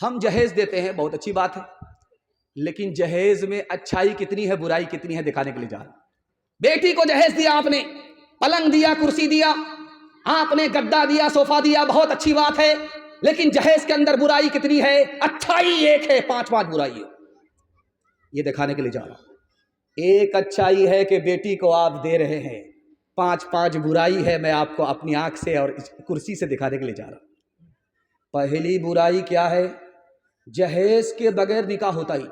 ہم جہیز دیتے ہیں، بہت اچھی بات ہے، لیکن جہیز میں اچھائی کتنی ہے، برائی کتنی ہے، دکھانے کے لیے جا رہا. بیٹی کو جہیز دیا آپ نے، پلنگ دیا، کرسی دیا، آپ نے گدا دیا، صوفہ دیا، بہت اچھی بات ہے، لیکن جہیز کے اندر برائی کتنی ہے، اچھائی ایک ہے، 5 برائی ہے. یہ دکھانے کے لیے جا رہا ہوں. ایک اچھائی ہے کہ بیٹی کو آپ دے رہے ہیں، 5 برائی ہے، میں آپ کو اپنی آنکھ سے اور کرسی سے دکھانے کے لیے جا رہا ہوں. پہلی برائی کیا ہے؟ جہیز کے بغیر نکاح ہوتا ہی،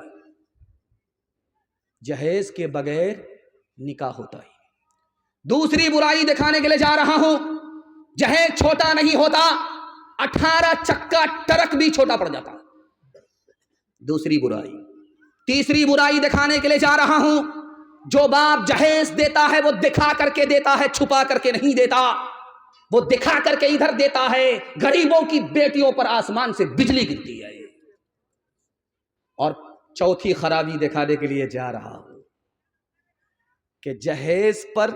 جہیز کے بغیر نکاح ہوتا ہی. دوسری برائی دکھانے کے لیے جا رہا ہوں، جہیز چھوٹا نہیں ہوتا، 18 چکا ٹرک بھی چھوٹا پڑ جاتا. دوسری برائی. تیسری برائی دکھانے کے لیے جا رہا ہوں، جو باپ جہیز دیتا ہے وہ دکھا کر کے دیتا ہے، چھپا کر کے نہیں دیتا، وہ دکھا کر کے ادھر دیتا ہے. غریبوں کی بیٹیوں پر آسمان سے بجلی گرتی ہے. اور چوتھی خرابی دکھانے کے لیے جا رہا ہوں کہ جہیز پر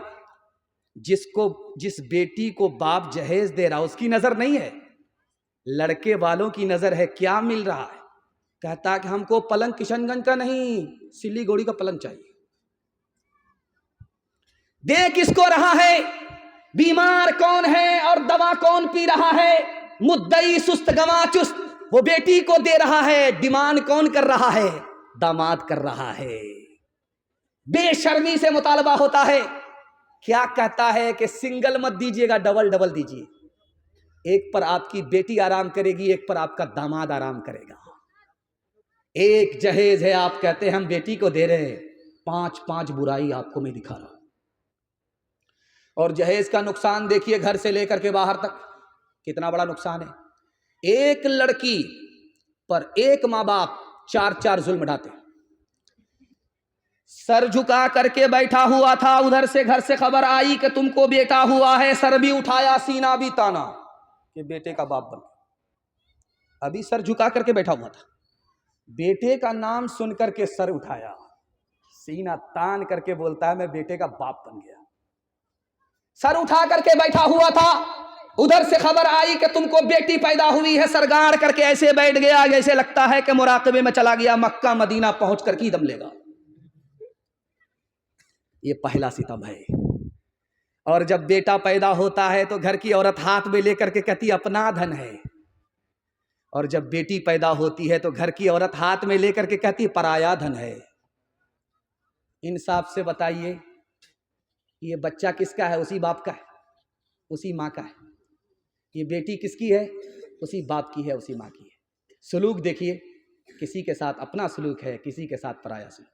جس بیٹی کو باپ جہیز دے رہا اس کی نظر نہیں ہے، لڑکے والوں کی نظر ہے. کیا مل رہا ہے؟ کہتا کہ ہم کو پلنگ کشن گنج کا نہیں، سلی گوڑی کا پلنگ چاہیے. دے کس کو رہا ہے؟ بیمار کون ہے اور دوا کون پی رہا ہے؟ مدعی سست گواں چست، وہ بیٹی کو دے رہا ہے. ڈیمانڈ کون کر رہا ہے؟ داماد کر رہا ہے. بے شرمی سے مطالبہ ہوتا ہے. کیا کہتا ہے کہ سنگل مت دیجیے گا، ڈبل ڈبل دیجیے. ایک پر آپ کی بیٹی آرام کرے گی، ایک پر آپ کا داماد آرام کرے گا. ایک جہیز ہے، آپ کہتے ہیں ہم بیٹی کو دے رہے ہیں، 5 برائی آپ کو میں دکھا رہا ہوں. اور جہیز کا نقصان دیکھیے، گھر سے لے کر کے باہر تک کتنا بڑا نقصان ہے. ایک لڑکی پر ایک ماں باپ 4 ظلم ڈھاتے. سر جھکا کر کے بیٹھا ہوا تھا، ادھر سے گھر سے خبر آئی کہ تم کو بیٹا ہوا ہے، سر بھی اٹھایا، سینہ بھی تانا کہ بیٹے کا باپ بن. ابھی سر جھکا کر کے بیٹھا ہوا تھا، بیٹے کا نام سن کر کے سر اٹھایا، سینہ تان کر کے بولتا ہے میں بیٹے کا باپ بن گیا. سر اٹھا کر کے بیٹھا ہوا تھا، ادھر سے خبر آئی کہ تم کو بیٹی پیدا ہوئی ہے، سر گاڑ کر کے ایسے بیٹھ گیا جیسے لگتا ہے کہ مراقبے میں چلا گیا، مکہ مدینہ پہنچ کر کی دم لے گا. یہ پہلا ستم ہے. اور جب بیٹا پیدا ہوتا ہے تو گھر کی عورت ہاتھ میں لے کر کے کہتی اپنا دھن ہے، اور جب بیٹی پیدا ہوتی ہے تو گھر کی عورت ہاتھ میں لے کر کے کہتی پرایا دھن ہے. انصاف سے بتائیے یہ بچہ کس کا ہے؟ اسی باپ کا ہے، اسی ماں کا ہے. یہ بیٹی کس کی ہے؟ اسی باپ کی ہے، اسی ماں کی ہے. سلوک دیکھیے، کسی کے ساتھ اپنا سلوک ہے، کسی کے ساتھ پرایا سلوک.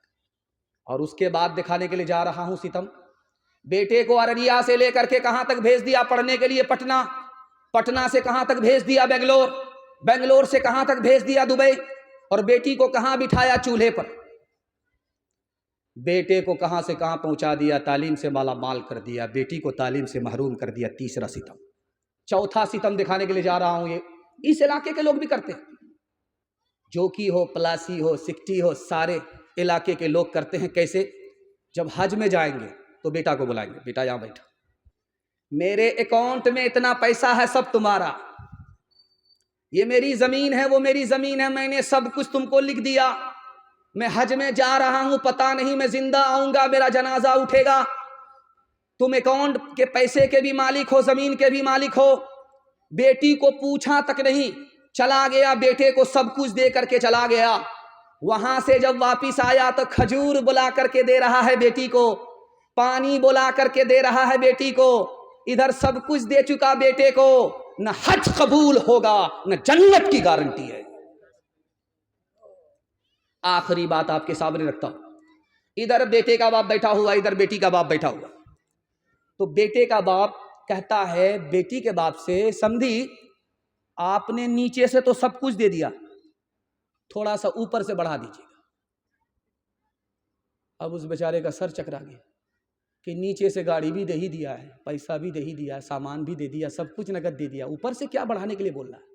اور اس کے بعد دکھانے کے لیے جا رہا ہوں ستم. بیٹے کو ارریہ سے لے کر کے کہاں تک بھیج دیا؟ پڑھنے کے لیے پٹنہ. پٹنہ سے کہاں تک بھیج دیا؟ بنگلور. بنگلور سے کہاں تک بھیج دیا؟ دبئی. اور بیٹی کو کہاں بٹھایا؟ چولہے پر. بیٹے کو کہاں سے کہاں پہنچا دیا، تعلیم سے مالا مال کر دیا، بیٹی کو تعلیم سے محروم کر دیا. تیسرا ستم. چوتھا ستم دکھانے کے لیے جا رہا ہوں، یہ اس علاقے کے لوگ بھی کرتے ہیں، جوکی ہو، پلاسی ہو، سکٹی ہو، سارے علاقے کے لوگ کرتے ہیں. کیسے؟ جب حج میں جائیں گے تو بیٹا کو بلائیں گے، بیٹا یہاں بیٹھا، میرے اکاؤنٹ میں اتنا پیسہ ہے، سب تمہارا، یہ میری زمین ہے، وہ میری زمین ہے، میں نے سب کچھ تم کو لکھ دیا، میں حج میں جا رہا ہوں، پتہ نہیں میں زندہ آؤں گا، میرا جنازہ اٹھے گا، تم اکاؤنٹ کے پیسے کے بھی مالک ہو، زمین کے بھی مالک ہو. بیٹی کو پوچھا تک نہیں، چلا گیا، بیٹے کو سب کچھ دے کر کے چلا گیا. وہاں سے جب واپس آیا تو کھجور بلا کر کے دے رہا ہے بیٹی کو، پانی بلا کر کے دے رہا ہے بیٹی کو، ادھر سب کچھ دے چکا بیٹے کو، نہ حج قبول ہوگا نہ جنت کی گارنٹی ہے. آخری بات آپ کے سامنے رکھتا ہوں، ادھر بیٹے کا باپ بیٹھا ہوا، ادھر بیٹی کا باپ بیٹھا ہوا. تو بیٹے کا باپ کہتا ہے بیٹی کے باپ سے، سمدھی آپ نے نیچے سے تو سب کچھ دے دیا، تھوڑا سا اوپر سے بڑھا دیجیے گا. اب اس بیچارے کا سر چکرا گیا کہ نیچے سے گاڑی بھی دے ہی دیا ہے، پیسہ بھی دے ہی دیا ہے، سامان بھی دے دیا، سب کچھ نقد دے دیا، اوپر سے کیا بڑھانے کے لیے بول رہا ہے؟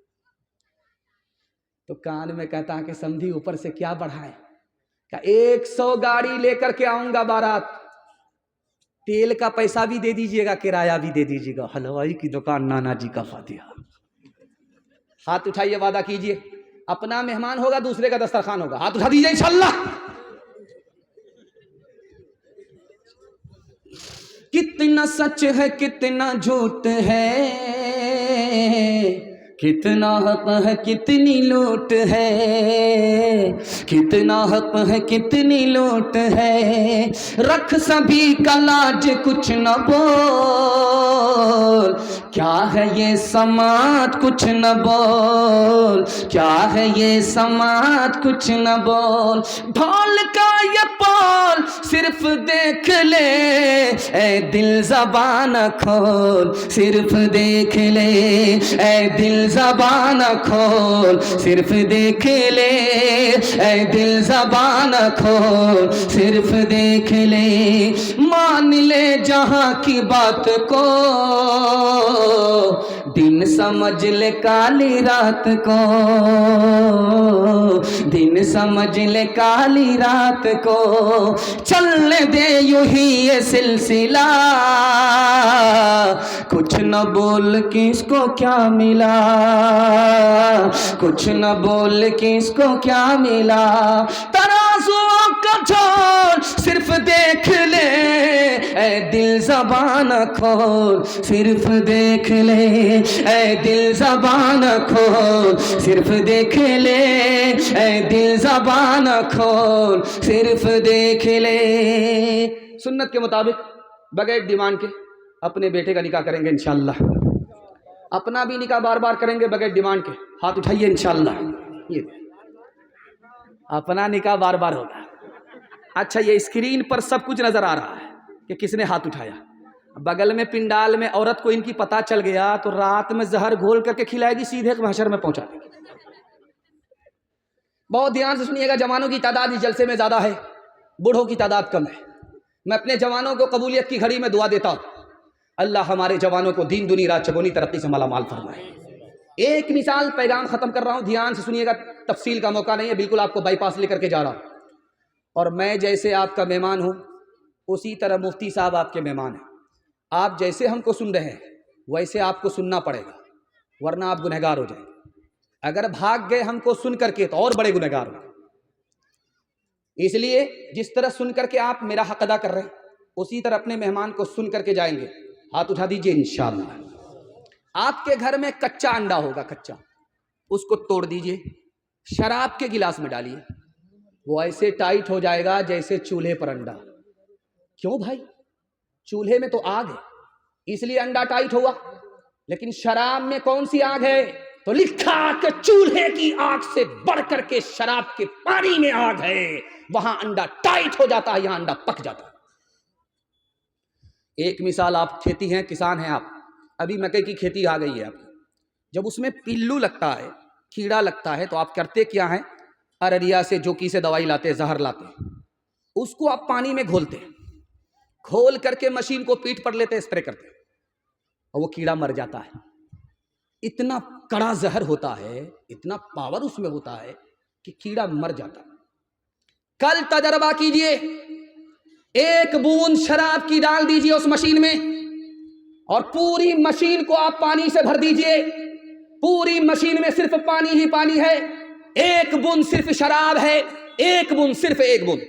تو کان میں کہتا ہے کہ سمدھی اوپر سے کیا بڑھائے؟ کہ 100 گاڑی لے کر کے آؤں گا بارات، تیل کا پیسہ بھی دے دیجئے گا، کرایہ بھی دے دیجئے گا، حلوائی کی دکان نانا جی کا فاتحہ. ہاتھ اٹھائیے، وعدہ کیجئے. اپنا مہمان ہوگا دوسرے کا دسترخوان ہوگا. ہاتھ اٹھا دیجیے انشاءاللہ. کتنا سچ ہے کتنا جھوٹ ہے، کتنا حق ہے کتنی لوٹ ہے، کتنا حق ہے کتنی لوٹ ہے، رکھ سبھی کا لاج کچھ نہ بول، کیا ہے یہ سماعت کچھ نہ بول، کیا ہے یہ سماعت کچھ نہ بول، ڈھول کا یہ پال صرف دیکھ لے، اے دل زبان کھول، صرف دیکھ لے، اے دل زبان کھول، صرف دیکھ لے، اے دل زبان کھول، صرف دیکھ لے، مان لے جہاں کی بات کو، دن سمجھ لے کالی رات کو، دن سمجھ لے کالی رات کو، چلنے دے یوں ہی یہ سلسلہ، کچھ نہ بول کس کو کیا ملا، کچھ نہ بول کس کو کیا ملا، ترازوؤں کا جھول صرف دیکھ لے، اے دل زبان کھول، صرف دیکھ لے، اے دل زبان کھول، صرف دیکھ لے، اے دل زبان کھول، صرف دیکھ لے. سنت کے مطابق بغیر ڈیمانڈ کے اپنے بیٹے کا نکاح کریں گے انشاءاللہ. اپنا بھی نکاح بار بار کریں گے بغیر ڈیمانڈ کے. ہاتھ اٹھائیے انشاءاللہ. یہ اپنا نکاح بار بار ہوگا. اچھا یہ اسکرین پر سب کچھ نظر آ رہا ہے کہ کس نے ہاتھ اٹھایا. بغل میں پنڈال میں عورت کو ان کی پتہ چل گیا تو رات میں زہر گھول کر کے کھلائے گی، سیدھے محشر میں پہنچا دے گی. بہت دھیان سے سنیے گا. جوانوں کی تعداد اس جلسے میں زیادہ ہے، بوڑھوں کی تعداد کم ہے. میں اپنے جوانوں کو قبولیت کی گھڑی میں دعا دیتا ہوں، اللہ ہمارے جوانوں کو دین دنیا رات چگونی ترقی سے مالا مال فرمائے. ایک مثال پیغام ختم کر رہا ہوں، دھیان سے سنیے گا. تفصیل کا موقع نہیں ہے، بالکل آپ کو بائی پاس لے کر کے جا رہا ہوں. اور میں جیسے آپ کا مہمان ہوں اسی طرح مفتی صاحب آپ کے مہمان ہیں. آپ جیسے ہم کو سن رہے ہیں ویسے آپ کو سننا پڑے گا، ورنہ آپ گنہگار ہو جائیں گے. اگر بھاگ گئے ہم کو سن کر کے تو اور بڑے گنہگار ہوں. اس لیے جس طرح سن کر کے آپ میرا حق ادا کر رہے ہیں اسی طرح اپنے مہمان کو سن کر کے جائیں گے. ہاتھ اٹھا دیجئے انشاءاللہ. آپ کے گھر میں کچا انڈا ہوگا، کچا، اس کو توڑ دیجئے، شراب کے گلاس میں ڈالیے، وہ ایسے ٹائٹ ہو جائے گا جیسے چولہے پر انڈا. کیوں بھائی؟ چولہے میں تو آگ ہے اس لیے انڈا ٹائٹ ہوا، لیکن شراب میں کون سی آگ ہے؟ تو لکھا کہ چولہے کی آگ سے بڑھ کر کے شراب کے پانی میں آگ ہے. وہاں انڈا ٹائٹ ہو جاتا ہے، یہاں انڈا پک جاتا ہے. ایک مثال، آپ کھیتی ہیں، کسان ہیں آپ، ابھی مکئی کی کھیتی آ گئی ہے آپ. جب اس میں پلو لگتا ہے، کیڑا لگتا ہے، تو آپ کرتے کیا ہیں؟ ارریا سے جوکی سے دوائی لاتے، زہر لاتے، اس کو آپ پانی میں گھولتے، کھول کر کے مشین کو پیٹھ پر لیتے، اسپرے کرتے، اور وہ کیڑا مر جاتا ہے. اتنا کڑا زہر ہوتا ہے، اتنا پاور اس میں ہوتا ہے کہ کیڑا مر جاتا. کل تجربہ کیجئے، ایک بوند شراب کی ڈال دیجئے اس مشین میں اور پوری مشین کو آپ پانی سے بھر دیجئے. پوری مشین میں صرف پانی ہی پانی ہے، ایک بوند صرف شراب ہے، ایک بوند، صرف ایک بوند.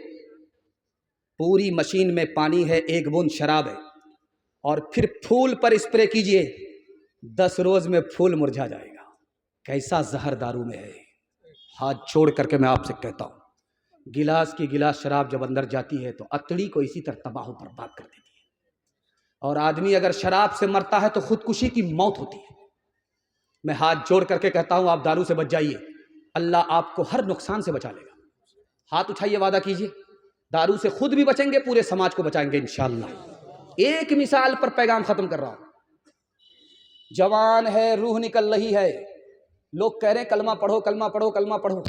پوری مشین میں پانی ہے، ایک بوند شراب ہے. اور پھر پھول پر اسپرے کیجئے، 10 روز میں پھول مرجھا جائے گا. کیسا زہر دارو میں ہے. ہاتھ چھوڑ کر کے میں آپ سے کہتا ہوں، گلاس کی گلاس شراب جب اندر جاتی ہے تو اتڑی کو اسی طرح تباہ و برباد کر دیتی ہے. اور آدمی اگر شراب سے مرتا ہے تو خودکشی کی موت ہوتی ہے. میں ہاتھ جوڑ کر کے کہتا ہوں آپ دارو سے بچ جائیے، اللہ آپ کو ہر نقصان سے بچا لے گا. ہاتھ اٹھائیے، وعدہ کیجئے، دارو سے خود بھی بچیں گے، پورے سماج کو بچائیں گے انشاءاللہ. ایک مثال پر پیغام ختم کر رہا ہوں. جوان ہے، روح نکل رہی ہے، لوگ کہہ رہے ہیں کلمہ پڑھو، کلمہ پڑھو، کلمہ پڑھو،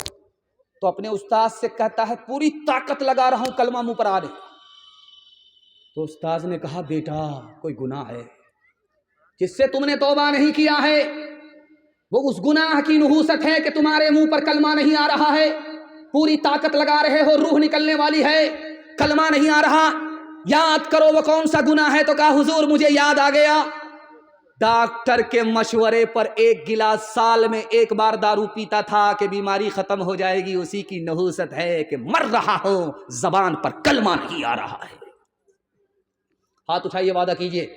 تو اپنے استاد سے کہتا ہے پوری طاقت لگا رہا ہوں کلمہ منہ پر آ رہے. تو استاد نے کہا بیٹا کوئی گناہ ہے جس سے تم نے توبہ نہیں کیا ہے، وہ اس گناہ کی نحوست ہے کہ تمہارے منہ پر کلمہ نہیں آ رہا ہے. پوری طاقت لگا رہے ہو، روح نکلنے والی ہے، کلمہ نہیں آ رہا. یاد کرو وہ کون سا گناہ ہے. تو کہا حضور مجھے یاد آ گیا، डॉक्टर के मशवरे पर एक गिलास साल में एक बार दारू पीता था कि बीमारी खत्म हो जाएगी, उसी की नहूसत है कि मर रहा हो, जबान पर कलमा नहीं आ रहा है। हाथ उठाइए, वादा कीजिए,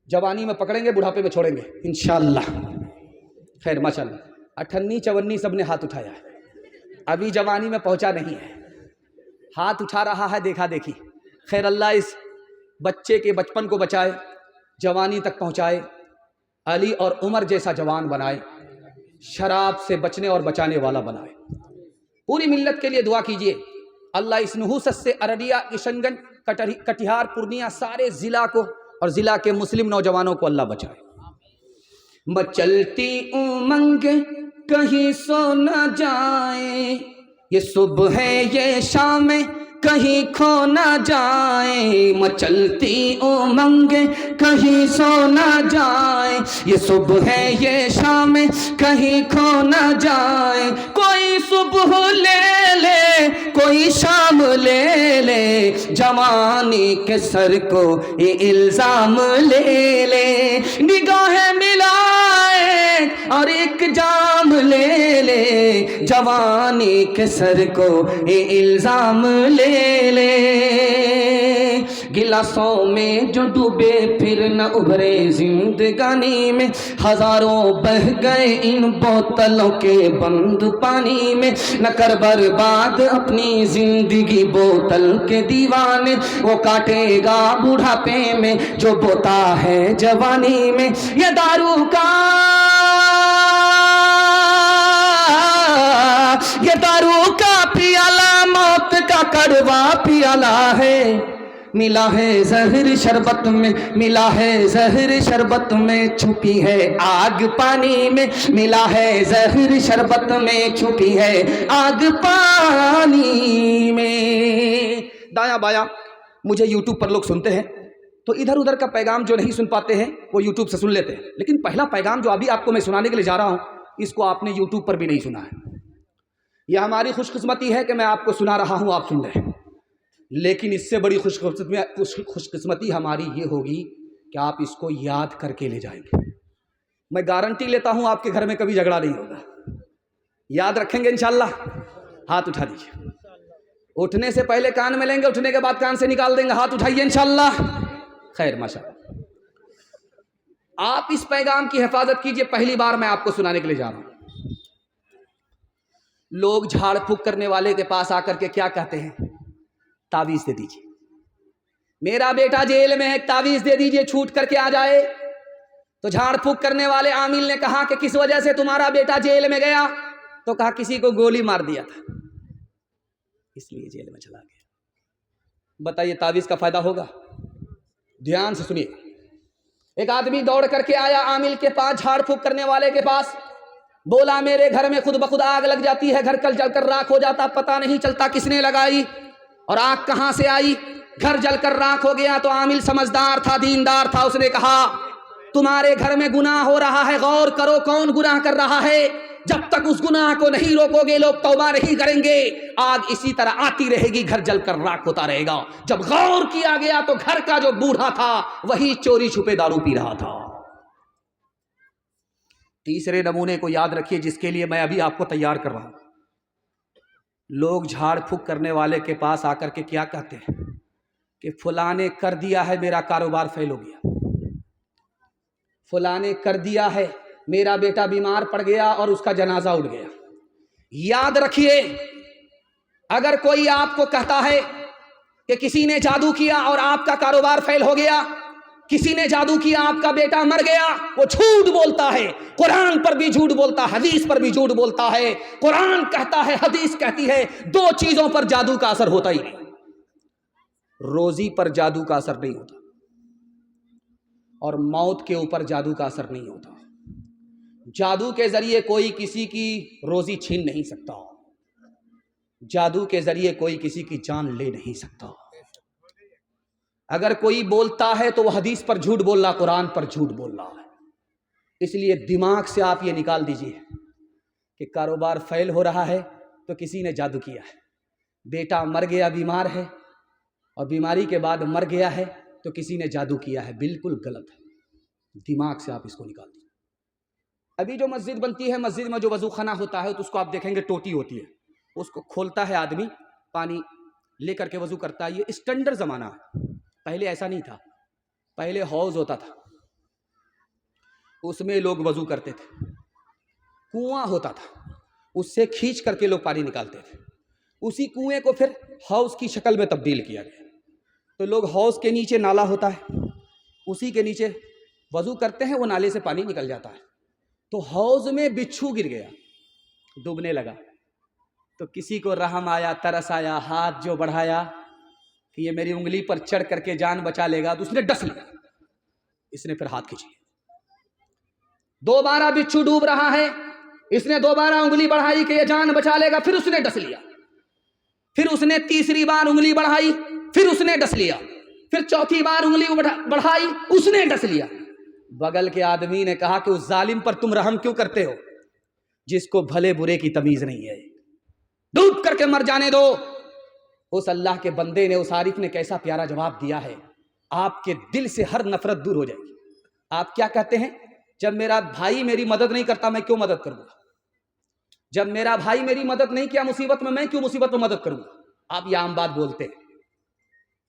जवानी में पकड़ेंगे, बुढ़ापे में छोड़ेंगे इंशाअल्लाह। खैर माशाअल्लाह, 58 54 सबने हाथ उठाया है, अभी जवानी में पहुंचा नहीं है, हाथ उठा रहा है देखा देखी। खैर अल्लाह इस बच्चे के बचपन को बचाए, जवानी तक पहुंचाए, अली और उमर जैसा जवान बनाए, शराब से बचने और बचाने वाला बनाए। पूरी मिल्लत के लिए दुआ कीजिए, अल्लाह इस नहूसत से अररिया, किशनगंज, कटिहार, पूर्णिया सारे ज़िला को और ज़िला के मुस्लिम नौजवानों को अल्लाह बचाए। मचलती उमंग कहीं सो न जाए, ये सुबह है ये शाम कहीं खो न जाए, मचलती उमंग कहीं सो न जाए, ये सुबह है ये शाम कहीं खो न जाए। कोई सुबह ले ले कोई शाम ले ले, जवानी के सर को ये इल्जाम ले ले, निगाहें मिलाए और एक जाम ले ले, जवानी के सर को ये इल्जाम ले ले। गिलासों में जो डूबे फिर न उभरे जिंदगानी में, हजारों बह गए इन बोतलों के बंद पानी में। न कर बर्बाद अपनी जिंदगी बोतल के दीवाने, वो काटेगा बुढ़ापे में जो बोता है जवानी में। ये दारू का पियाला मौत का कड़वा पियाला है, मिला है जहर शरबत में, मिला है जहर शरबत में, छुपी है आग पानी में, मिला है जहर शरबत में, छुपी है आग पानी में। दाया बाया मुझे यूट्यूब पर लोग सुनते हैं तो इधर उधर का पैगाम जो नहीं सुन पाते हैं वो यूट्यूब से सुन लेते हैं, लेकिन पहला पैगाम जो अभी आपको मैं सुनाने के लिए जा रहा हूँ इसको आपने यूट्यूब पर भी नहीं सुना है। यह हमारी खुशकिस्मती है कि मैं आपको सुना रहा हूँ, आप सुन रहे हैं, लेकिन इससे बड़ी खुशकिस्मती हमारी ये होगी कि आप इसको याद करके ले जाएंगे। मैं गारंटी लेता हूँ आपके घर में कभी झगड़ा नहीं होगा, याद रखेंगे इंशाअल्लाह। हाथ उठा दीजिए, उठने से पहले कान में लेंगे, उठने के बाद कान से निकाल देंगे। हाथ उठाइए इंशाअल्लाह। खैर माशाअल्लाह, आप इस पैगाम की हिफाजत कीजिए। पहली बार मैं आपको सुनाने के लिए जा रहा हूँ। लोग झाड़ फूक करने वाले के पास आकर के क्या कहते हैं, तावीज़ दे दीजिए, मेरा बेटा जेल में है, तावीज़ दे दीजिए, छूट करके आ जाए। तो झाड़ फूक करने वाले आमिल ने कहा कि किस वजह से तुम्हारा बेटा जेल में गया? तो कहा किसी को गोली मार दिया था इसलिए जेल में चला गया। बताइए तावीज़ का फायदा होगा? ध्यान से सुनिए। एक आदमी दौड़ करके आया आमिल के पास, झाड़ फूक करने वाले के पास, बोला मेरे घर में खुद बखुद आग लग जाती है, घर कल जलकर राख हो जाता, पता नहीं चलता किसने लगाई और आग कहां से आई, घर जलकर राख हो गया। तो आमिल समझदार था, दीनदार था, उसने कहा तुम्हारे घर में गुनाह हो रहा है, गौर करो कौन गुनाह कर रहा है। जब तक उस गुनाह को नहीं रोकोगे, लोग तौबा नहीं करेंगे, आग इसी तरह आती रहेगी, घर जलकर राख होता रहेगा। जब गौर किया गया तो घर का जो बूढ़ा था वही चोरी छुपे दारू पी रहा था। तीसरे नमूने को याद रखिए जिसके लिए मैं अभी आपको तैयार कर रहा हूं। लोग झाड़ फूक करने वाले के पास आकर के क्या कहते हैं कि फलां ने कर दिया है, मेरा कारोबार फेल हो गया, फलां ने कर दिया है, मेरा बेटा बीमार पड़ गया और उसका जनाजा उठ गया। याद रखिए, अगर कोई आपको कहता है कि किसी ने जादू किया और आपका कारोबार फेल हो गया, किसी ने जादू किया आपका बेटा मर गया, वो झूठ बोलता है। कुरान पर भी झूठ बोलता है, हदीस पर भी झूठ बोलता है। कुरान कहता है, हदीस कहती है, दो चीजों पर जादू का असर होता ही नहीं। रोजी पर जादू का असर नहीं होता और मौत के ऊपर जादू का असर नहीं होता। जादू के जरिए कोई किसी की रोजी छीन नहीं सकता, जादू के जरिए कोई किसी की जान ले नहीं सकता। अगर कोई बोलता है तो वह हदीस पर झूठ बोल रहा, कुरान पर झूठ बोल रहा है। इसलिए दिमाग से आप ये निकाल दीजिए कि कारोबार फेल हो रहा है तो किसी ने जादू किया है, बेटा मर गया बीमार है और बीमारी के बाद मर गया है तो किसी ने जादू किया है। बिल्कुल गलत है, दिमाग से आप इसको निकाल दीजिए। अभी जो मस्जिद बनती है, मस्जिद में जो वजू खाना होता है तो उसको आप देखेंगे टोटी होती है, उसको खोलता है आदमी, पानी लेकर के वजू करता है। ये स्टैंडर्ड ज़माना है, पहले ऐसा नहीं था। पहले हौज होता था, उसमें लोग वजू करते थे। कुआं होता था, उससे खींच करके लोग पानी निकालते थे। उसी कुएं को फिर हौज की शक्ल में तब्दील किया गया। तो लोग हौज के नीचे नाला होता है, उसी के नीचे वजू करते हैं, वो नाले से पानी निकल जाता है। तो हौज में बिच्छू गिर गया, डूबने लगा। तो किसी को रहम आया, तरस आया, हाथ जो बढ़ाया कि ये मेरी उंगली पर चढ़ करके जान बचा लेगा, तो उसने डस लिया। इसने फिर हाथ खींच लिया। दोबारा बिच्छू डूब रहा है, इसने दोबारा उंगली बढ़ाई कि ये जान बचा लेगा, फिर उसने डस लिया। फिर उसने तीसरी बार उंगली बढ़ाई, फिर उसने डस लिया। फिर चौथी बार उंगली बढ़ाई, उसने डस लिया। बगल के आदमी ने कहा कि उस जालिम पर तुम रहम क्यों करते हो, जिसको भले बुरे की तमीज नहीं है, डूब करके मर जाने दो। उस अल्लाह के बंदे ने, उस आरिफ ने कैसा प्यारा जवाब दिया है, आपके दिल से हर नफरत दूर हो जाएगी। आप क्या कहते हैं, जब मेरा भाई मेरी मदद नहीं करता मैं क्यों मदद करूंगा, जब मेरा भाई मेरी मदद नहीं किया मुसीबत में, मैं क्यों मुसीबत में मदद करूंगा। आप ये आम बात बोलते हैं।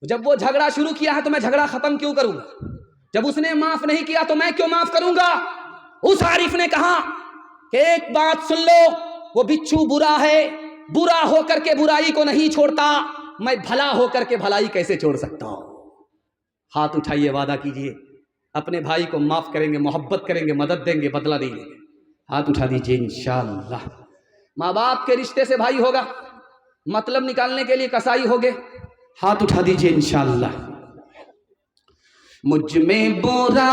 जब वो झगड़ा शुरू किया है तो मैं झगड़ा खत्म क्यों करूंगा, जब उसने माफ नहीं किया तो मैं क्यों माफ करूंगा। उस आरिफ ने कहा कि एक बात सुन लो, वो बिच्छू बुरा है, बुरा होकर के बुराई को नहीं छोड़ता, मैं भला होकर के भलाई कैसे छोड़ सकता हूं। हाथ उठाइए, वादा कीजिए अपने भाई को माफ करेंगे, मोहब्बत करेंगे, मदद देंगे, बदला नहीं लेंगे। हाथ उठा दीजिए इंशाअल्लाह। माँ बाप के रिश्ते से भाई होगा, मतलब निकालने के लिए कसाई होगे। हाथ उठा दीजिए इंशाअल्लाह। मुझ में बुरा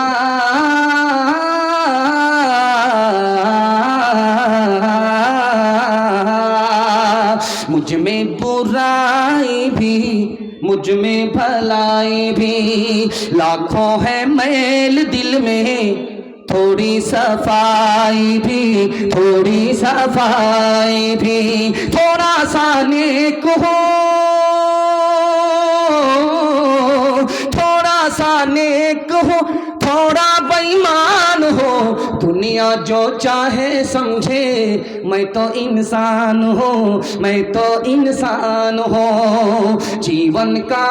मुझ में बुराई भी, मुझ में भलाई भी, लाखों है मैल दिल में, थोड़ी सफाई भी, थोड़ी सफाई भी, थोड़ा सा नेक हो, थोड़ा सा नेक हो, थोड़ा बेईमान हो, दुनिया जो चाहे समझे, मैं तो इंसान हूँ, मैं तो इंसान हूँ। जीवन का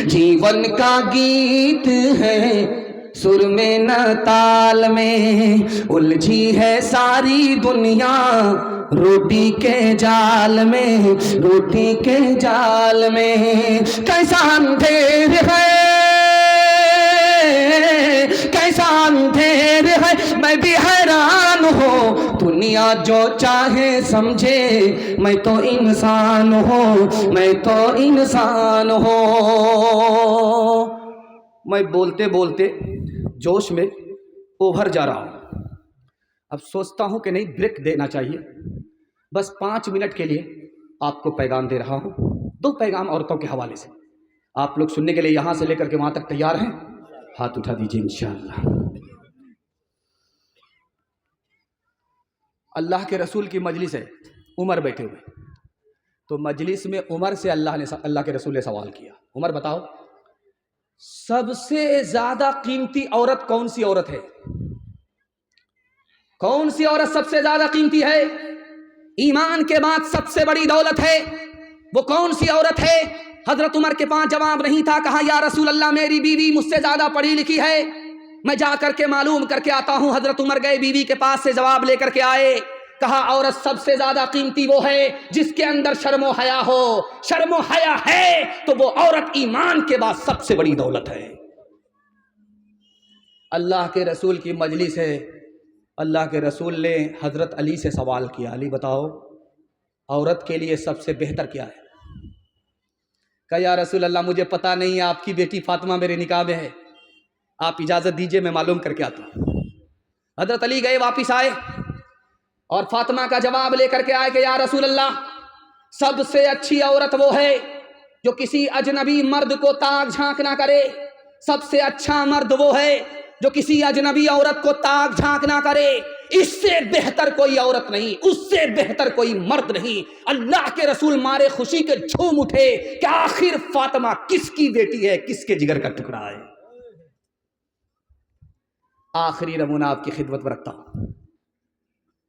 जीवन का गीत है, सुर में न ताल में, उलझी है सारी दुनिया रोटी के जाल में, रोटी के जाल में। कैसा अंधेर है, कैसा अंधेर है, मैं भी हैरान हूँ। दुनिया जो चाहे समझे, मैं तो इंसान हूँ, मैं तो इंसान हूँ। मैं बोलते बोलते जोश में ओवर जा रहा हूँ। अब सोचता हूँ कि नहीं, ब्रेक देना चाहिए। बस 5 मिनट के लिए आपको पैगाम दे रहा हूँ, 2 पैगाम औरतों के हवाले से। आप लोग सुनने के लिए यहाँ से लेकर के वहाँ तक तैयार हैं? हाथ उठा दीजिए इंशाअल्लाह। अल्लाह के रसूल की मजलिस है, उमर बैठे हुए, तो मजलिस में उमर से अल्लाह के रसूल ने सवाल किया, उमर बताओ सबसे ज्यादा कीमती औरत कौन सी औरत है? कौन सी औरत सबसे ज्यादा कीमती है? ईमान के बाद सबसे बड़ी दौलत है, वो कौन सी औरत है? हजरत उमर के पास जवाब नहीं था। कहा या रसूल अल्लाह, मेरी बीवी मुझसे ज्यादा पढ़ी लिखी है, मैं जा करके मालूम करके आता हूं। हजरत उमर गए, बीवी के पास से जवाब लेकर के आए। कहा औरत सबसे ज्यादा कीमती वो है जिसके अंदर शर्मो हया हो। शर्मो हया है तो वो औरत ईमान के बाद सबसे बड़ी दौलत है। अल्लाह के रसूल की मजलिस है, अल्लाह के रसूल ने हजरत अली से सवाल किया, अली बताओ औरत के लिए सबसे बेहतर क्या है? कहा या रसूल अल्लाह, मुझे पता नहीं है, आपकी बेटी फातिमा मेरे निकाह में है, आप इजाजत दीजिए मैं मालूम करके आता हूं। हजरत अली गए, वापिस आए और फातिमा का जवाब लेकर के आए कि या रसूल अल्लाह, सबसे अच्छी औरत वो है जो किसी अजनबी मर्द को ताक झांक ना करे। सबसे अच्छा मर्द वो है जो किसी अजनबी औरत को ताक झांक ना करे। اس سے بہتر کوئی عورت نہیں، اس سے بہتر کوئی مرد نہیں۔ اللہ کے رسول مارے خوشی کے جھوم اٹھے کہ آخر فاطمہ کس کی بیٹی ہے، کس کے جگر کا ٹکڑا ہے۔ آخری نمونہ آپ کی خدمت میں رکھتا ہوں۔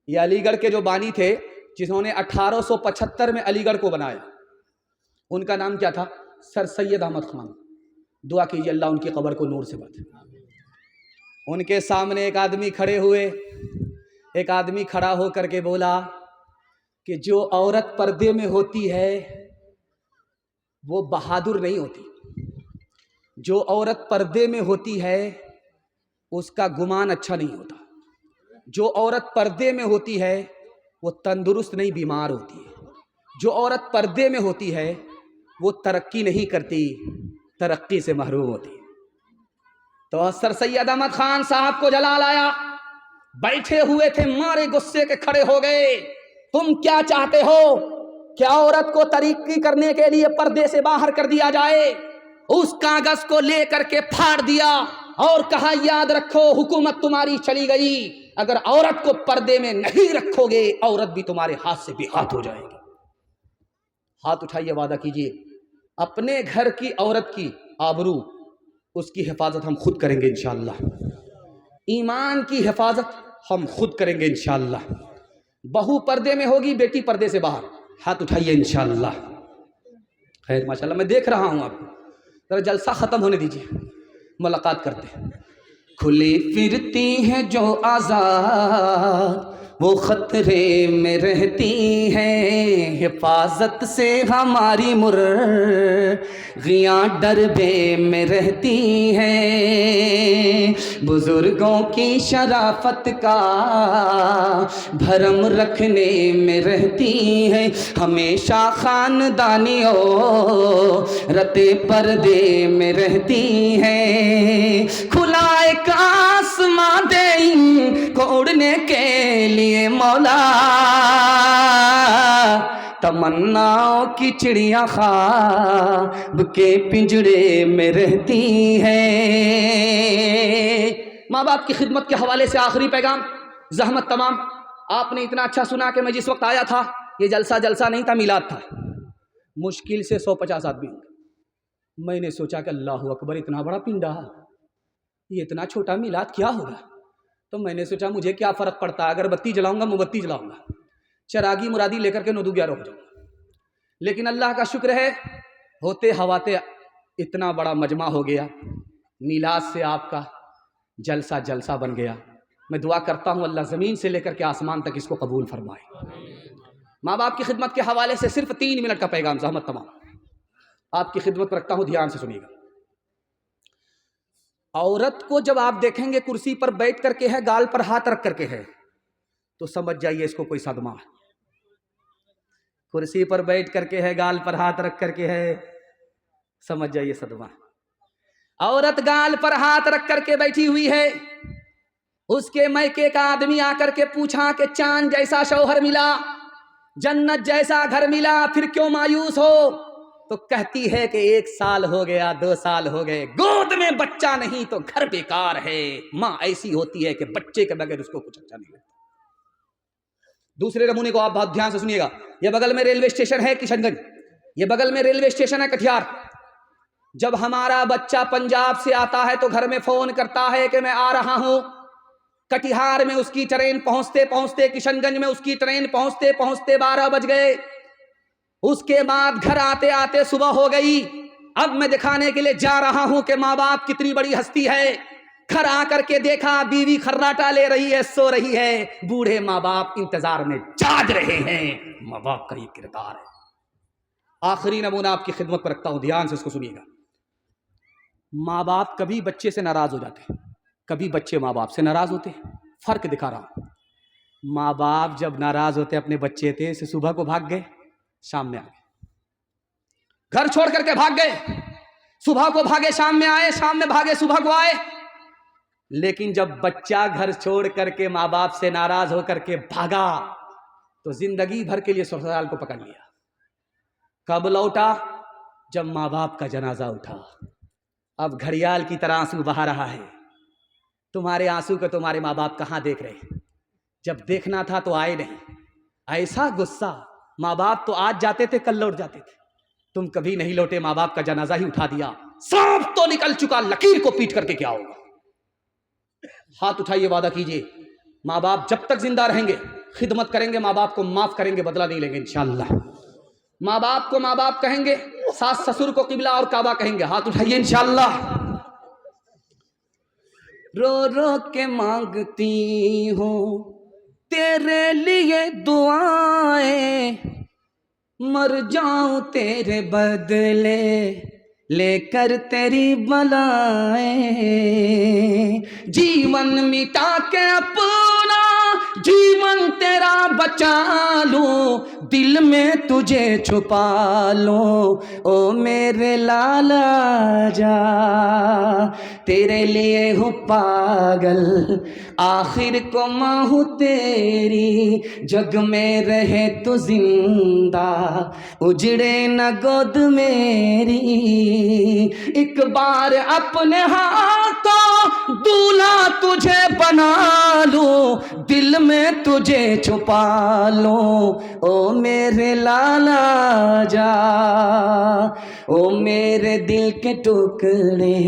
یہ علی گڑھ کے جو بانی تھے جنہوں نے 1875 میں علی گڑھ کو بنایا، ان کا نام کیا تھا؟ سر سید احمد خان۔ دعا کیجیے اللہ ان کی قبر کو نور سے بھر۔ ان کے سامنے ایک آدمی کھڑے ہوئے، ایک آدمی کھڑا ہو کر کے بولا کہ جو عورت پردے میں ہوتی ہے وہ بہادر نہیں ہوتی، جو عورت پردے میں ہوتی ہے اس کا گمان اچھا نہیں ہوتا، جو عورت پردے میں ہوتی ہے وہ تندرست نہیں بیمار ہوتی ہے، جو عورت پردے میں ہوتی ہے وہ ترقی نہیں کرتی، ترقی سے محروم ہوتی ہے۔ تو سر سید احمد خان صاحب کو جلال آیا، بیٹھے ہوئے تھے، مارے غصے کے کھڑے ہو گئے، تم کیا چاہتے ہو؟ کیا عورت کو ترقی کرنے کے لیے پردے سے باہر کر دیا جائے؟ اس کاغذ کو لے کر کے پھاڑ دیا اور کہا یاد رکھو حکومت تمہاری چلی گئی، اگر عورت کو پردے میں نہیں رکھو گے عورت بھی تمہارے ہاتھ سے بے ہاتھ ہو جائے گی۔ ہاتھ اٹھائیے، وعدہ کیجیے اپنے گھر کی عورت کی آبرو، اس کی حفاظت ہم خود کریں گے انشاءاللہ، ایمان کی حفاظت ہم خود کریں گے انشاءاللہ۔ بہو پردے میں ہوگی، بیٹی پردے سے باہر، ہاتھ اٹھائیے انشاءاللہ۔ خیر ماشاءاللہ، میں دیکھ رہا ہوں آپ کو، ذرا جلسہ ختم ہونے دیجیے، ملاقات کرتے ہیں۔ کھلی پھرتی ہیں جو آزاد وہ خطرے میں رہتی ہیں، حفاظت سے ہماری مرغیاں ڈربے میں رہتی ہیں، بزرگوں کی شرافت کا بھرم رکھنے میں رہتی ہیں، ہمیشہ خاندانی عورتیں پردے میں رہتی ہیں، کھلا ایک آسمان دے ان کو اڑنے کے لیے مولا، تمناؤں کی چڑیاں خواب کے پنجڑے میں رہتی ہیں۔ ماں باپ کی خدمت کے حوالے سے آخری پیغام، زحمت تمام۔ آپ نے اتنا اچھا سنا کہ میں جس وقت آیا تھا یہ جلسہ نہیں تھا، میلاد تھا، مشکل سے 150 آدمی ہوں گے۔ میں نے سوچا کہ اللہ اکبر، اتنا بڑا پنڈا، یہ اتنا چھوٹا میلاد کیا ہوگا؟ تو میں نے سوچا مجھے کیا فرق پڑتا ہے، اگر بتی جلاؤں گا موم بتی جلاؤں گا، چراغی مرادی لے کر کے 9-11 ہو جاؤں گا۔ لیکن اللہ کا شکر ہے ہوتے ہواتے اتنا بڑا مجمع ہو گیا، میلاد سے آپ کا جلسہ بن گیا۔ میں دعا کرتا ہوں اللہ زمین سے لے کر کے آسمان تک اس کو قبول فرمائے۔ ماں باپ کی خدمت کے حوالے سے صرف 3 منٹ کا پیغام، زحمت تمام، آپ کی خدمت رکھتا ہوں، دھیان سے سنیے گا۔ عورت کو جب آپ دیکھیں گے کرسی پر بیٹھ کر کے ہے، گال پر ہاتھ رکھ کر کے ہے، تو سمجھ جائیے اس کو کوئی صدمہ ہے۔ کرسی پر بیٹھ کر کے ہے، گال پر ہاتھ رکھ کر کے ہے، سمجھ جائیے صدمہ۔ عورت گال پر ہاتھ رکھ کر کے بیٹھی ہوئی ہے، اس کے میکے کا آدمی آ کر کے پوچھا کہ چاند جیسا شوہر ملا، جنت جیسا گھر ملا، پھر کیوں مایوس ہو؟ تو کہتی ہے کہ 1 سال ہو گیا، 2 سال ہو گئے، گود میں بچہ نہیں تو گھر بیکار ہے۔ ماں ایسی ہوتی ہے کہ بچے کے بغیر اس کو کچھ اچھا نہیں لگتا۔ دوسرے نمونے کو آپ بہت دھیان سے سنیے گا۔ یہ بغل میں ریلوے اسٹیشن ہے کشن گنج، یہ بغل میں ریلوے اسٹیشن ہے کٹیہار۔ جب ہمارا بچہ پنجاب سے آتا ہے تو گھر میں فون کرتا ہے کہ میں آ رہا ہوں، کٹیہار میں اس کی ٹرین پہنچتے پہنچتے، کشن گنج میں اس کی ٹرین پہنچتے پہنچتے 12 بج گئے، اس کے بعد گھر آتے آتے صبح ہو گئی۔ اب میں دکھانے کے لیے جا رہا ہوں کہ ماں باپ کتنی بڑی ہستی ہے۔ گھر آ کر کے دیکھا بیوی خراٹا لے رہی ہے، سو رہی ہے، بوڑھے ماں باپ انتظار میں جاگ رہے ہیں۔ ماں باپ کا یہ کردار ہے۔ آخری نمونہ آپ کی خدمت پر رکھتا ہوں، دھیان سے اس کو سنیے گا۔ ماں باپ کبھی بچے سے ناراض ہو جاتے ہیں، کبھی بچے ماں باپ سے ناراض ہوتے ہیں۔ فرق دکھا رہا ہوں۔ ماں باپ جب ناراض ہوتے اپنے بچے تھے، سے صبح کو بھاگ گئے، شام میں آ گئے، گھر چھوڑ کر کے بھاگ گئے، صبح کو بھاگے شام میں آئے، شام میں بھاگے صبح کو آئے۔ لیکن جب بچہ گھر چھوڑ کر کے ماں باپ سے ناراض ہو کر کے بھاگا تو زندگی بھر کے لیے سسرال کو پکڑ لیا۔ کب لوٹا؟ جب ماں باپ کا جنازہ اٹھا۔ اب گھڑیال کی طرح آنسو بہا رہا ہے۔ تمہارے آنسو کو تمہارے ماں باپ کہاں دیکھ رہے ہیں؟ जब देखना था तो आए नहीं, ऐसा गुस्सा। माँ बाप तो आज जाते थे कल लौट जाते थे, तुम कभी नहीं लौटे, माँ बाप का जनाजा ही उठा दिया। सांप तो निकल चुका, लकीर को पीट करके क्या होगा? हाथ उठाइए, वादा कीजिए, माँ बाप जब तक जिंदा रहेंगे खिदमत करेंगे, माँ बाप को माफ करेंगे, बदला नहीं लेंगे इंशाअल्लाह। माँ बाप को माँ बाप कहेंगे, सास ससुर को किबला और काबा कहेंगे। हाथ उठाइए इंशाअल्लाह। रो रो के मांगती हूँ तेरे लिए दुआएं, मर जाऊं तेरे बदले लेकर तेरी बलाएं, जीवन मिटा के अपना जीवन तेरा बचा लूं, दिल में तुझे छुपा लूं, ओ मेरे लाला जा, तेरे लिए हूँ पागल, आखिर को माँ हूँ तेरी, जग में रहे तो जिंदा, उजड़े न गोद मेरी, एक बार अपने हाथों दूल्हा तुझे बना लूं, दिल में तुझे छुपा लूं, ओ मेरे लाला जा, ओ मेरे दिल के टुकड़े,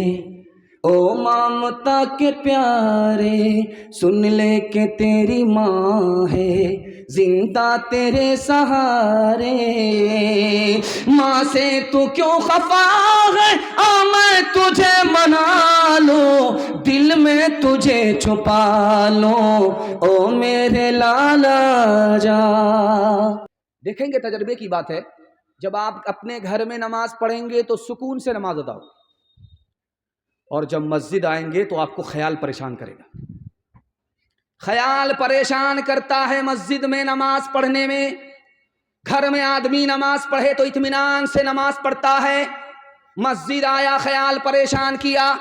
ओ ममता के प्यारे, सुन ले के तेरी माँ है जिंदा तेरे सहारे, माँ से तू क्यों खफा है, आ मैं तुझे मना लूं, दिल में तुझे छुपा लूं, ओ मेरे लाला जा। देखेंगे तजर्बे की बात है, जब आप अपने घर में नमाज पढ़ेंगे तो सुकून से नमाज अदा हो, और जब मस्जिद आएंगे तो आपको ख्याल परेशान करेगा। ख्याल परेशान करता है मस्जिद में नमाज पढ़ने में। घर में आदमी नमाज पढ़े तो इत्मीनान से नमाज पढ़ता है, मस्जिद आया ख्याल परेशान किया,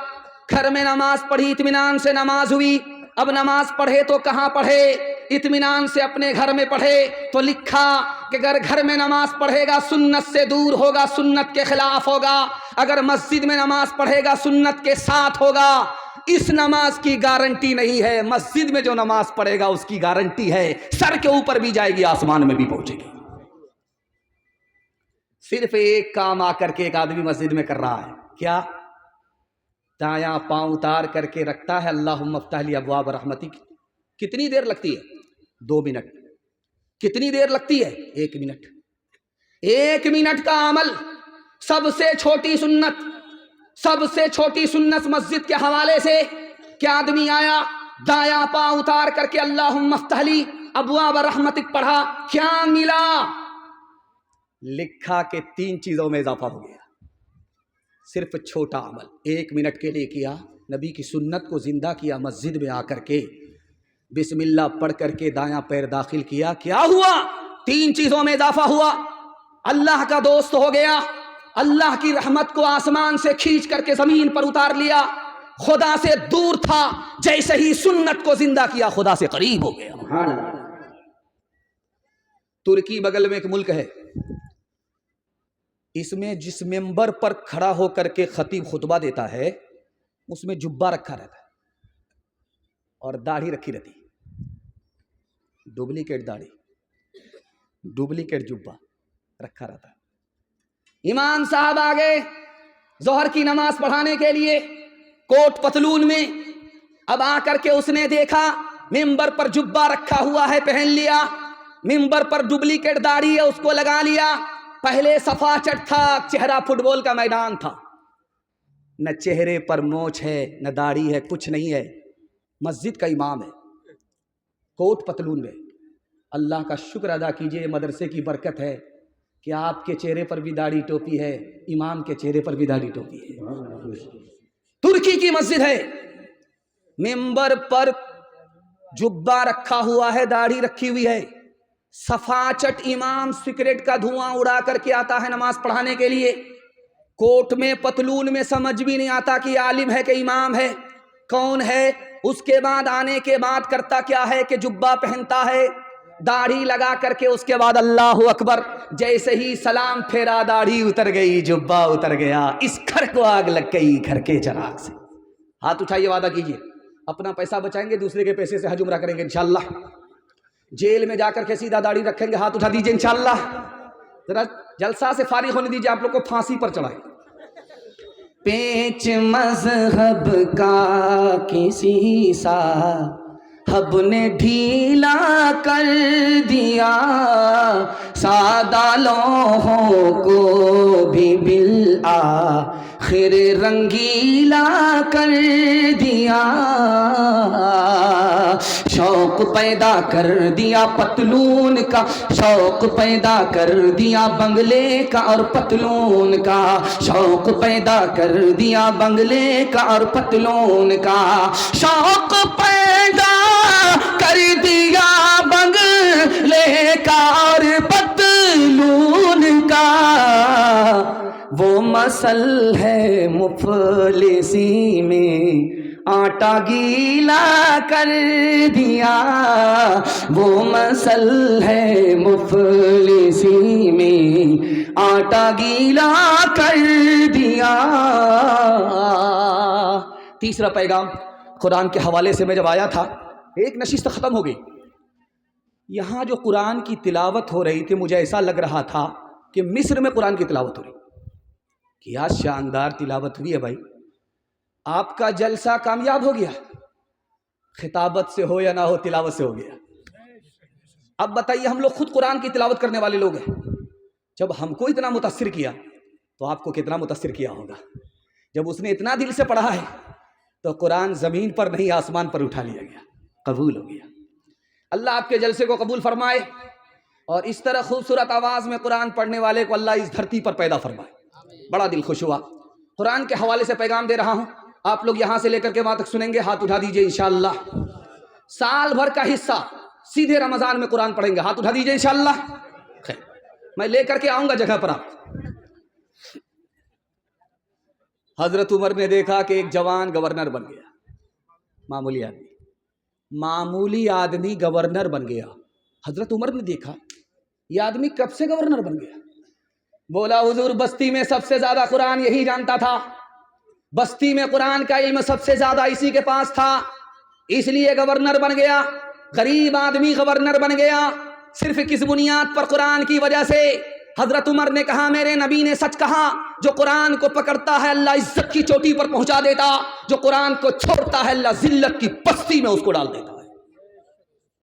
घर में नमाज पढ़ी इत्मीनान से नमाज हुई, अब नमाज पढ़े तो कहाँ पढ़े, इत्मीनान से अपने घर में पढ़े। तो लिखा कि अगर घर में नमाज पढ़ेगा सुन्नत से दूर होगा, सुन्नत के खिलाफ होगा, अगर मस्जिद में नमाज पढ़ेगा सुन्नत के साथ होगा। इस नमाज की गारंटी नहीं है, मस्जिद में जो नमाज पढ़ेगा उसकी गारंटी है, सर के ऊपर भी जाएगी, आसमान में भी पहुंचेगी। सिर्फ एक काम आकर के एक आदमी मस्जिद में कर रहा है, क्या? दायां पांव उतार करके रखता है, अल्लाहुम्मा अफ्तह ली अब्वाब रहमतिक। कितनी देर लगती है? 2 मिनट। कितनी देर लगती है? 1 मिनट। 1 मिनट का अमल, सबसे छोटी सुन्नत, सबसे छोटी सुन्नत मस्जिद के हवाले से। क्या आदमी आया, दायां पांव उतार करके अल्लाहुम्मा अफ्तह ली अब्वाब रहमतिक पढ़ा, क्या मिला? लिखा के 3 चीजों में इजाफा हो गया। सिर्फ छोटा अमल 1 मिनट के लिए किया, नबी की सुन्नत को जिंदा किया, मस्जिद में आकर के बिस्मिल्लाह पढ़ करके दायां पैर दाखिल किया, क्या हुआ? 3 चीजों में इजाफा हुआ। अल्लाह का दोस्त हो गया, अल्लाह की रहमत को आसमान से खींच करके जमीन पर उतार लिया, खुदा से दूर था, जैसे ही सुन्नत को जिंदा किया खुदा से करीब हो गया। तुर्की बगल में एक मुल्क है, इसमें जिस मेंबर पर खड़ा होकर के खतीब खुतबा देता है उसमें जुब्बा रखा रहता है और दाढ़ी रखी रहती, डुप्लीकेट दाढ़ी, डुप्लीकेट जुब्बा रखा रहता है। इमाम साहब आगे जोहर की नमाज पढ़ाने के लिए कोट पतलून में, अब आकर के उसने देखा मिंबर पर जुब्बा रखा हुआ है, पहन लिया, मिंबर पर डुप्लीकेट दाढ़ी है उसको लगा लिया। पहले सफा चट था, चेहरा फुटबॉल का मैदान था, न चेहरे पर मोछ है न दाढ़ी है, कुछ नहीं है, मस्जिद का इमाम है कोट पतलून में। अल्लाह का शुक्र अदा कीजिए, मदरसे की बरकत है कि आपके चेहरे पर भी दाढ़ी टोपी है, इमाम के चेहरे पर भी दाढ़ी टोपी है। तुर्की की मस्जिद है, मिंबर पर जुब्बा रखा हुआ है, दाढ़ी रखी हुई है, सफाचट इमाम सिगरेट का धुआं उड़ा करके आता है नमाज पढ़ाने के लिए, कोट में पतलून में, समझ भी नहीं आता कि आलिम है कि इमाम है, कौन है। उसके बाद आने के बाद करता क्या है कि जुब्बा पहनता है, दाढ़ी लगा करके, उसके बाद अल्लाहु अकबर, जैसे ही सलाम फेरा दाढ़ी उतर गई, जुब्बा उतर गया, इस घर को आग लग गई घर के चराग से। हाथ उठाइए, वादा कीजिए, अपना पैसा बचाएंगे, दूसरे के पैसे से हज उम्रा करेंगे इंशाअल्लाह। जेल में जाकर के सीधा दाढ़ी रखेंगे, हाथ उठा दीजिए इंशाअल्लाह। जरा जलसा से फारिग होने दीजिए, आप लोग को फांसी पर चढ़ाए। पेच मजहब का किसी साहब ने ढीला कर दिया, सादा लोहों को भी बिल आखिर रंगीला कर दिया। शौक पैदा कर दिया पतलून का, शौक पैदा कर दिया बंगले का और पतलून का, शौक पैदा कर दिया बंगले का और पतलून का, शौक पैदा कर दिया बंगले का और पतलून का। वो मसल है मुफलिसी में आटा गीला कर दिया, वो मसल है मुफलिसी में आटा गीला कर दिया। तीसरा पैगाम कुरान के हवाले से मैं जब आया था, एक नशिस्त ख़त्म हो गई, यहाँ जो कुरान की तिलावत हो रही थी मुझे ऐसा लग रहा था कि मिस्र में कुरान की तिलावत हो रही। क्या शानदार तिलावत हुई है भाई, आपका जलसा कामयाब हो गया, खिताबत से हो या ना हो, तिलावत से हो गया। अब बताइए, हम लोग खुद कुरान की तिलावत करने वाले लोग हैं, जब हमको इतना मुतासिर किया तो आपको कितना मुतासिर किया होगा। जब उसने इतना दिल से पढ़ा है तो कुरान ज़मीन पर नहीं आसमान पर उठा लिया गया, कबूल हो गया। अल्लाह आपके जलसे को कबूल फरमाए और इस तरह खूबसूरत आवाज़ में कुरान पढ़ने वाले को अल्लाह इस धरती पर पैदा फरमाए। बड़ा दिल खुश हुआ। कुरान के हवाले से पैगाम दे रहा हूँ, आप लोग यहाँ से लेकर के वहाँ तक सुनेंगे, हाथ उठा दीजिए इंशाअल्लाह। साल भर का हिस्सा सीधे रमज़ान में कुरान पढ़ेंगे, हाथ उठा दीजिए इंशाअल्लाह। खैर, मैं लेकर के आऊँगा जगह पर आप। हज़रत उमर ने देखा कि एक जवान गवर्नर बन गया, मामूली आदमी गवर्नर बन गया। हज़रत उमर ने देखा ये आदमी कब से गवर्नर बन गया। बोला, हुजूर बस्ती में सबसे ज़्यादा कुरान यही जानता था, बस्ती में कुरान का इल्म सबसे ज़्यादा इसी के पास था, इसलिए गवर्नर बन गया। गरीब आदमी गवर्नर बन गया सिर्फ किस बुनियाद पर? कुरान की वजह से। हजरत उमर ने कहा, मेरे नबी ने सच कहा, जो कुरान को पकड़ता है अल्लाह इज्जत की चोटी पर पहुंचा देता, जो कुरान को छोड़ता है अल्लाह जिल्लत की पस्ती में उसको डाल देता।